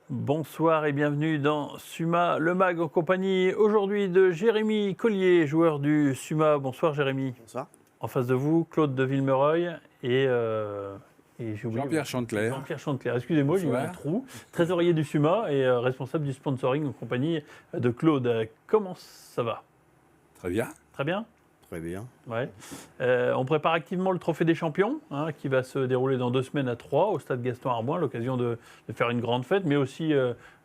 Bonsoir et bienvenue dans Suma le Mag en compagnie aujourd'hui de Jérémy Collier, joueur du Suma. Bonsoir Jérémy. Bonsoir. En face de vous, Claude de Villereuil et j'ai oublié Jean-Pierre Chantecler. Jean-Pierre Chantecler, excusez-moi, j'ai eu un trou. Trésorier du Suma et responsable du sponsoring en compagnie de Claude. Comment ça va? Très bien. Très bien. Très bien. Ouais. On prépare activement le Trophée des Champions, qui va se dérouler dans 2 semaines à Troyes, au stade Gaston-Arboin, l'occasion de faire une grande fête, mais aussi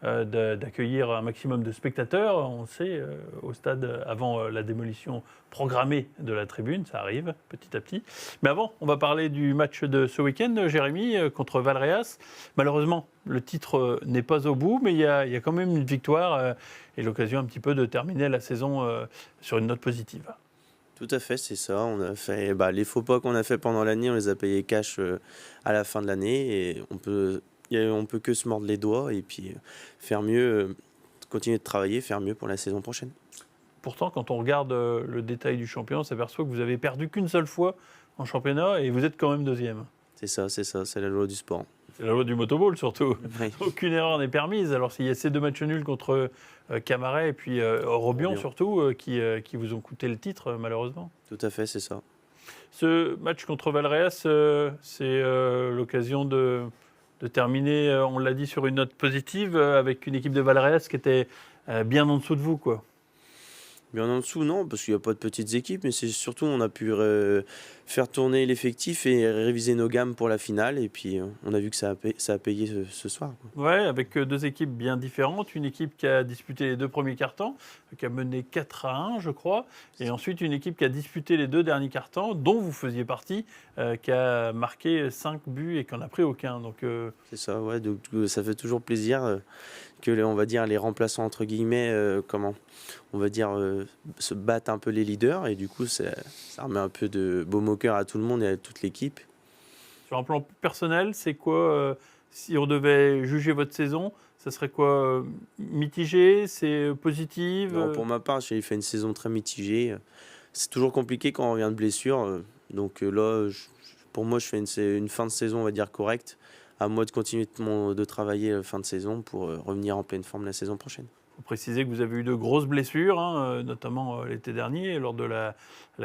d'accueillir un maximum de spectateurs, on le sait, au stade avant la démolition programmée de la tribune, ça arrive petit à petit. Mais avant, on va parler du match de ce week-end, Jérémy, contre Valréas. Malheureusement, le titre n'est pas au bout, mais il y a quand même une victoire et l'occasion un petit peu de terminer la saison sur une note positive. Tout à fait, c'est ça. On a fait les faux pas qu'on a fait pendant l'année, on les a payés cash à la fin de l'année et on peut que se mordre les doigts et puis faire mieux, continuer de travailler, faire mieux pour la saison prochaine. Pourtant, quand on regarde le détail du championnat, on s'aperçoit que vous avez perdu qu'une seule fois en championnat et vous êtes quand même deuxième. C'est ça, c'est la loi du sport. C'est la loi du motoball surtout. Oui. Aucune erreur n'est permise. Alors s'il y a ces 2 matchs nuls contre Camaret et puis Robion surtout qui vous ont coûté le titre malheureusement. Tout à fait, c'est ça. Ce match contre Valréas, c'est l'occasion de terminer, on l'a dit, sur une note positive avec une équipe de Valréas qui était bien en dessous de vous, quoi. Bien en dessous, non, parce qu'il n'y a pas de petites équipes, mais c'est surtout on a pu faire tourner l'effectif et réviser nos gammes pour la finale. Et puis on a vu que ça a payé ce soir, quoi. Ouais, avec 2 équipes bien différentes. Une équipe qui a disputé les 2 premiers quarts-temps, qui a mené 4-1, je crois. Et ensuite, une équipe qui a disputé les 2 derniers quarts-temps, dont vous faisiez partie, qui a marqué 5 buts et qui n'en a pris aucun. Donc, c'est ça, ouais. Donc, ça fait toujours plaisir que on va dire les remplaçants entre guillemets, on va dire se battent un peu les leaders et du coup ça remet un peu de baume au cœur à tout le monde et à toute l'équipe. sur un plan personnel, c'est quoi, si on devait juger votre saison, ça serait quoi, mitigé, c'est positive? Non, pour ma part, j'ai fait une saison très mitigée. C'est toujours compliqué quand on revient de blessure. Donc là, pour moi, je fais une fin de saison, on va dire, correcte. À moi de continuer de travailler fin de saison pour revenir en pleine forme la saison prochaine. Il faut préciser que vous avez eu de grosses blessures, notamment l'été dernier, lors de la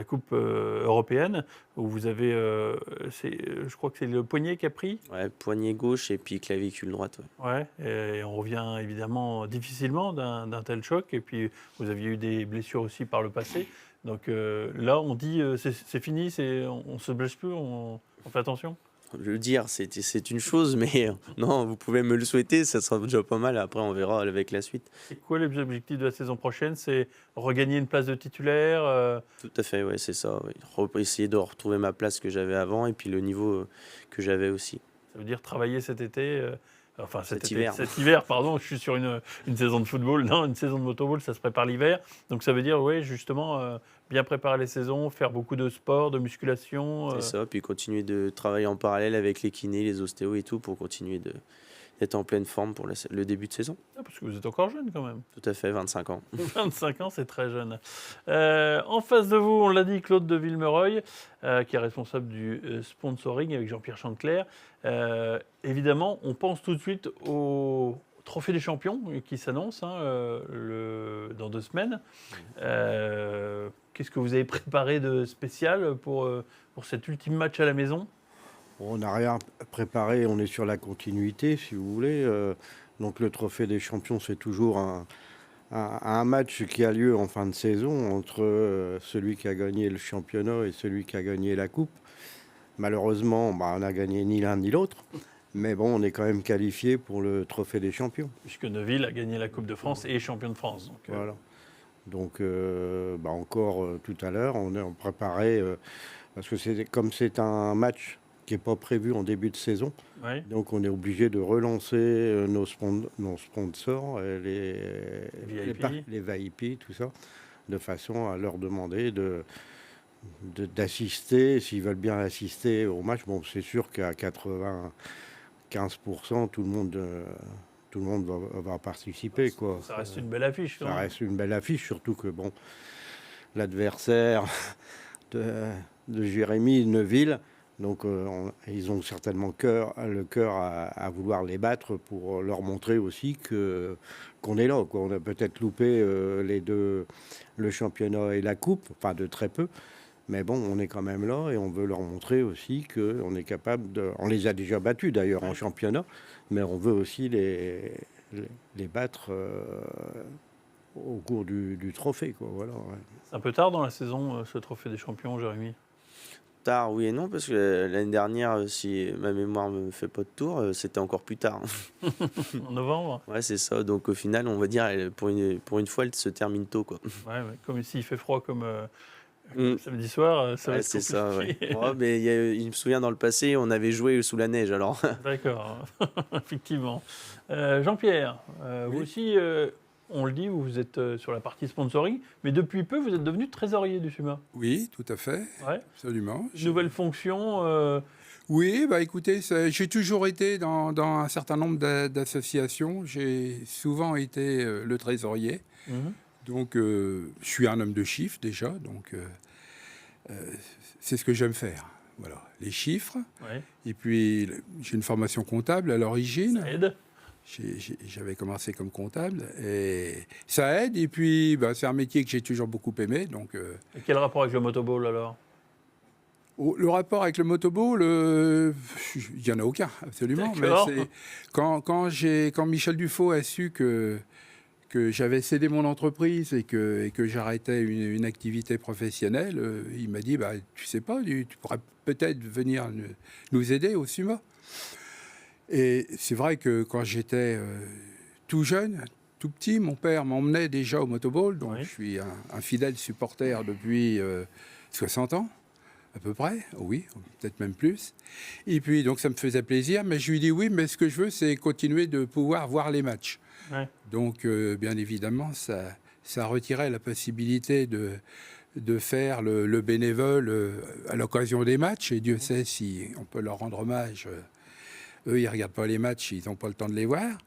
Coupe européenne, où vous avez, je crois que c'est le poignet qui a pris. Ouais, poignet gauche et puis clavicule droite. Ouais, et on revient évidemment difficilement d'un tel choc. Et puis, vous aviez eu des blessures aussi par le passé. Donc là, on dit c'est fini, on ne se blesse plus, on fait attention. Le dire, c'est une chose, mais non, vous pouvez me le souhaiter, ça sera déjà pas mal. Après, on verra avec la suite. C'est quoi les objectifs de la saison prochaine? C'est regagner une place de titulaire? Tout à fait, ouais, c'est ça. Ouais. Essayer de retrouver ma place que j'avais avant et puis le niveau que j'avais aussi. Ça veut dire travailler cet été Enfin, cet hiver, pardon, je suis sur une saison de football. Non, une saison de motoball, ça se prépare l'hiver. Donc ça veut dire, oui, justement, bien préparer les saisons, faire beaucoup de sport, de musculation. C'est ça, puis continuer de travailler en parallèle avec les kinés, les ostéos et tout, pour continuer d'être en pleine forme pour le début de saison. Ah, parce que vous êtes encore jeune quand même. Tout à fait, 25 ans. 25 ans, c'est très jeune. En face de vous, on l'a dit, Claude de Villereuil, qui est responsable du sponsoring avec Jean-Pierre Chantecler. Évidemment, on pense tout de suite au Trophée des Champions qui s'annonce dans 2 semaines. Qu'est-ce que vous avez préparé de spécial pour cet ultime match à la maison ? On n'a rien préparé, on est sur la continuité, si vous voulez. Donc le Trophée des Champions, c'est toujours un match qui a lieu en fin de saison entre celui qui a gagné le championnat et celui qui a gagné la coupe. Malheureusement, on n'a gagné ni l'un ni l'autre, mais bon, on est quand même qualifié pour le Trophée des Champions. Puisque Neuville a gagné la Coupe de France et est champion de France. Donc, voilà. Donc encore tout à l'heure, on est préparé, parce que comme c'est un match qui n'est pas prévu en début de saison. Oui. Donc on est obligé de relancer nos sponsors, les VIP, tout ça, de façon à leur demander d'assister, s'ils veulent bien assister au match. Bon, c'est sûr qu'à 95%, tout le tout le monde va participer, quoi. Ça reste une belle affiche. Ça reste une belle affiche, surtout que bon, l'adversaire de Jérémy, Neuville, donc ils ont certainement le cœur à vouloir les battre pour leur montrer aussi qu'on est là, quoi. On a peut-être loupé les deux, le championnat et la coupe, enfin de très peu. Mais bon, on est quand même là et on veut leur montrer aussi qu'on est capable de... On les a déjà battus d'ailleurs en championnat, mais on veut aussi les battre au cours du trophée, quoi. Voilà, ouais. C'est un peu tard dans la saison, ce trophée des champions, Jérémy. Tard, oui et non, parce que l'année dernière, si ma mémoire me fait pas de tour, c'était encore plus tard. En novembre. Ouais, c'est ça. Donc au final, on va dire, pour une fois, elle se termine tôt, quoi. Ouais, comme s'il fait froid comme samedi soir, ça va Ouais, être c'est ça, ouais. compliqué. Ouais, mais il me souvient, dans le passé, on avait joué sous la neige, alors. D'accord, effectivement. Jean-Pierre, vous aussi, on le dit, vous êtes sur la partie sponsoring, mais depuis peu, vous êtes devenu trésorier du SUMA. Oui, tout à fait, Ouais. absolument. Nouvelle fonction. Oui, bah écoutez, j'ai toujours été dans un certain nombre d'associations. J'ai souvent été le trésorier. Mhm. Donc, je suis un homme de chiffres déjà. Donc, c'est ce que j'aime faire. Voilà, les chiffres. Ouais. Et puis, j'ai une formation comptable à l'origine. Ça aide. J'avais commencé comme comptable et ça aide. Et puis, bah, c'est un métier que j'ai toujours beaucoup aimé. Donc, Et quel rapport avec le motoball alors? le rapport avec le motoball, il n'y en a aucun, absolument. Mais c'est quand Michel Dufaux a su que j'avais cédé mon entreprise et que j'arrêtais une activité professionnelle, il m'a dit, bah, tu sais pas, tu pourrais peut-être venir nous aider au SUMA. Et c'est vrai que quand j'étais tout jeune, tout petit, mon père m'emmenait déjà au motoball, donc Oui. je suis un fidèle supporter depuis 60 ans. À peu près, oui, peut-être même plus. Et puis, donc, ça me faisait plaisir, mais je lui dis oui, mais ce que je veux, c'est continuer de pouvoir voir les matchs. Ouais. Donc, bien évidemment, ça retirait la possibilité de faire le bénévole à l'occasion des matchs, et Dieu sait si on peut leur rendre hommage. Eux, ils ne regardent pas les matchs, ils n'ont pas le temps de les voir.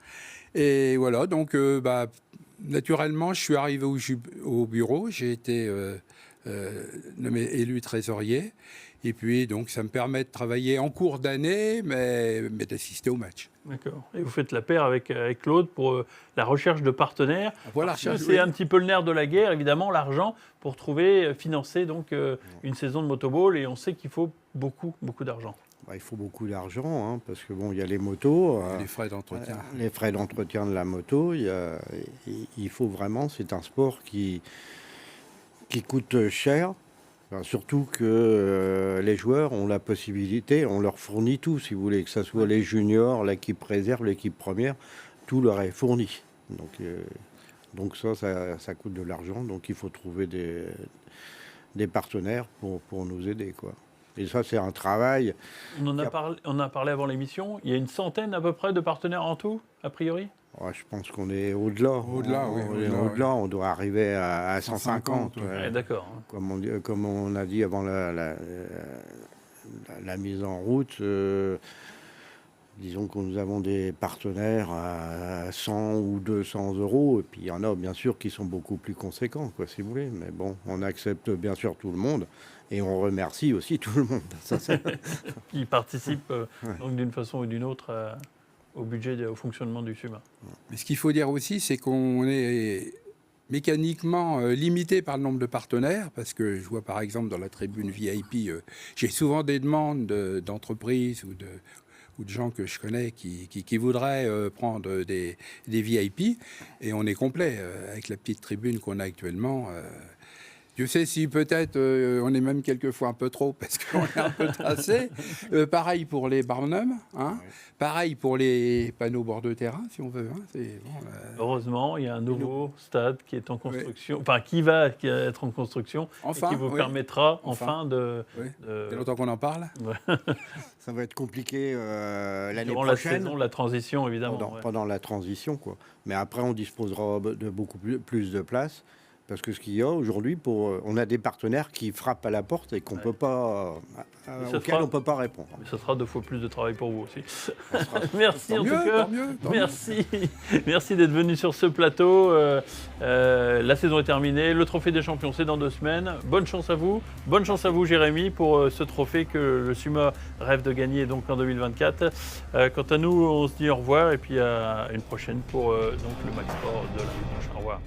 Et voilà, donc, naturellement, je suis arrivé au bureau, j'ai été... nommé élu trésorier. Et puis, donc, ça me permet de travailler en cours d'année, mais d'assister au match. D'accord. Et vous faites la paire avec Claude pour la recherche de partenaires. Voilà, Parce que c'est un petit peu le nerf de la guerre, évidemment, l'argent pour financer donc une saison de motoball. Et on sait qu'il faut beaucoup, beaucoup d'argent. Bah, il faut beaucoup d'argent, hein, parce que bon, il y a les motos, Les frais d'entretien. les frais d'entretien de la moto. Il faut vraiment, c'est un sport qui coûte cher. Enfin, surtout que les joueurs ont la possibilité, on leur fournit tout, si vous voulez, que ce soit les juniors, l'équipe réserve, l'équipe première, tout leur est fourni. Donc ça coûte de l'argent, donc il faut trouver des partenaires pour nous aider, quoi. Et ça, c'est un travail. On en a parlé avant l'émission. Il y a une centaine à peu près de partenaires en tout, a priori. Ouais, je pense qu'on est au-delà. Au-delà, oui. Au-delà, on doit arriver à 150. 150, ouais. Ouais, d'accord. Comme on a dit avant la mise en route, disons que nous avons des partenaires à 100 ou 200 euros, et puis il y en a bien sûr qui sont beaucoup plus conséquents, quoi, si vous voulez. Mais bon, on accepte bien sûr tout le monde, et on remercie aussi tout le monde. Qui participent donc d'une façon ou d'une autre au budget, au fonctionnement du SUMA. Mais ce qu'il faut dire aussi, c'est qu'on est mécaniquement limité par le nombre de partenaires, parce que je vois par exemple dans la tribune VIP, j'ai souvent des demandes d'entreprises ou de gens que je connais qui voudraient prendre des VIP, et on est complet avec la petite tribune qu'on a actuellement. Je sais si peut-être on est même quelquefois un peu trop parce qu'on est un peu tracé. Pareil pour les barnums, hein. Ouais. Pareil pour les panneaux bord de terrain, si on veut. Hein. Heureusement, il y a un nouveau stade qui est en construction, enfin qui va être en construction, et qui vous permettra enfin de... Il y a longtemps qu'on en parle. Ça va être compliqué l'année prochaine. La saison, la transition, évidemment. Pendant la transition, quoi. Mais après, on disposera de beaucoup plus de place. Parce que ce qu'il y a aujourd'hui, on a des partenaires qui frappent à la porte et qu'on peut pas, auxquels on ne peut pas répondre. Mais ça sera 2 fois plus de travail pour vous aussi. Merci en tout cas. Merci. Merci d'être venu sur ce plateau. La saison est terminée. Le trophée des champions, c'est dans 2 semaines. Bonne chance à vous. Bonne chance à vous, Jérémy, pour ce trophée que le SUMA rêve de gagner donc en 2024. Quant à nous, on se dit au revoir et puis à une prochaine pour donc le Max Sport de la prochaine. Au revoir.